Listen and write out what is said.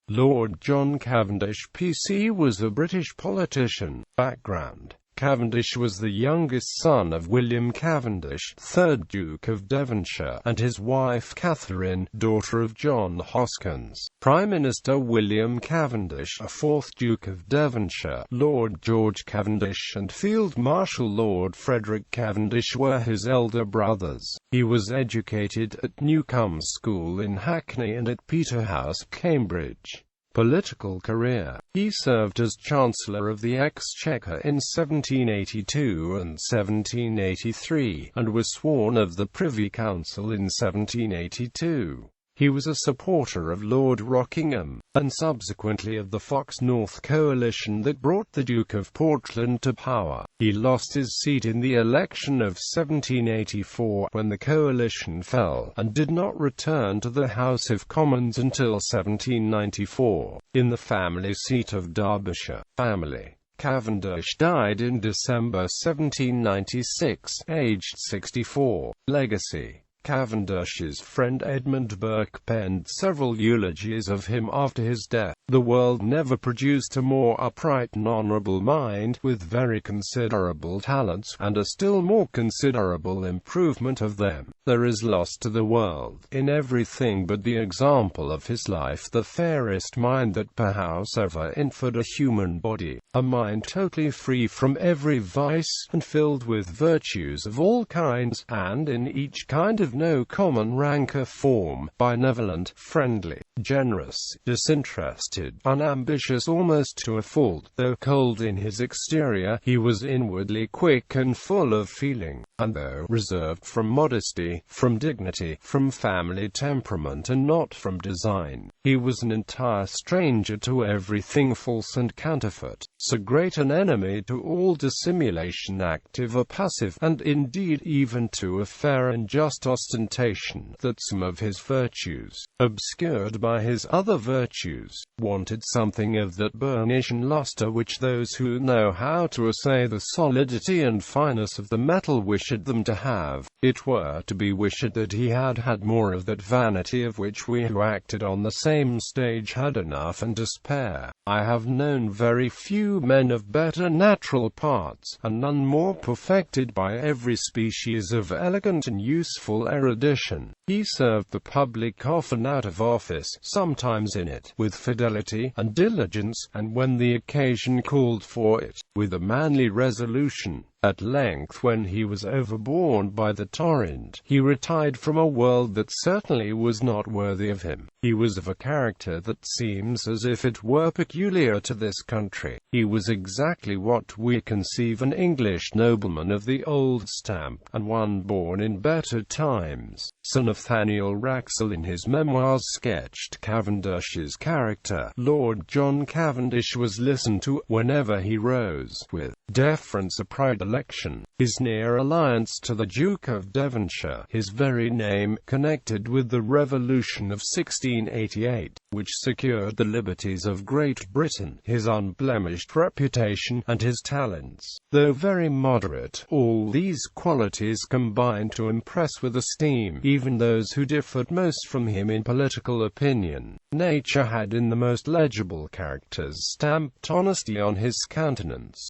Lord John Cavendish PC was a British politician. Background: Cavendish was the youngest son of William Cavendish, 3rd Duke of Devonshire, and his wife Catherine, daughter of John Hoskins. Prime Minister William Cavendish, a 4th Duke of Devonshire, Lord George Cavendish, and Field Marshal Lord Frederick Cavendish were his elder brothers. He was educated at Newcombe School in Hackney and at Peterhouse, Cambridge. Political career: he served as Chancellor of the Exchequer in 1782 and 1783, and was sworn of the Privy Council in 1782. He was a supporter of Lord Rockingham, and subsequently of the Fox North coalition that brought the Duke of Portland to power. He lost his seat in the election of 1784 when the coalition fell, and did not return to the House of Commons until 1794, in the family seat of Derbyshire. Cavendish died in December 1796, aged 64. Legacy: Cavendish's friend Edmund Burke penned several eulogies of him after his death. The world never produced a more upright and honourable mind, with very considerable talents, and a still more considerable improvement of them. There is lost to the world, in everything but the example of his life, the fairest mind that perhaps ever infed a human body, a mind totally free from every vice, and filled with virtues of all kinds, and in each kind of no common rank or form, benevolent, friendly, generous, disinterested, unambitious almost to a fault. Though cold in his exterior, he was inwardly quick and full of feeling, and though reserved from modesty, from dignity, from family temperament and not from design, he was an entire stranger to everything false and counterfeit, so great an enemy to all dissimulation, active or passive, and indeed even to a fair and just ostentation, that some of his virtues, obscured by his other virtues, wanted something of that burnish and lustre which those who know how to assay the solidity and fineness of the metal wished them to have. It were to be wished that he had had more of that vanity of which we who acted on the same stage had enough and to spare. I have known very few men of better natural parts, and none more perfected by every species of elegant and useful erudition. He served the public often out of office, sometimes in it, with fidelity and diligence, and when the occasion called for it, with a manly resolution. At length, when he was overborne by the torrent, he retired from a world that certainly was not worthy of him. He was of a character that seems as if it were peculiar to this country. He was exactly what we conceive an English nobleman of the old stamp, and one born in better times. Sir Nathaniel Wraxall in his memoirs sketched Cavendish's character. Lord John Cavendish was listened to, whenever he rose, with deference or predilection. His near alliance to the Duke of Devonshire, his very name, connected with the Revolution of 1688, which secured the liberties of Great Britain, his unblemished reputation, and his talents, though very moderate, all these qualities combined to impress with esteem even those who differed most from him in political opinion. Nature had in the most legible characters stamped honesty on his countenance.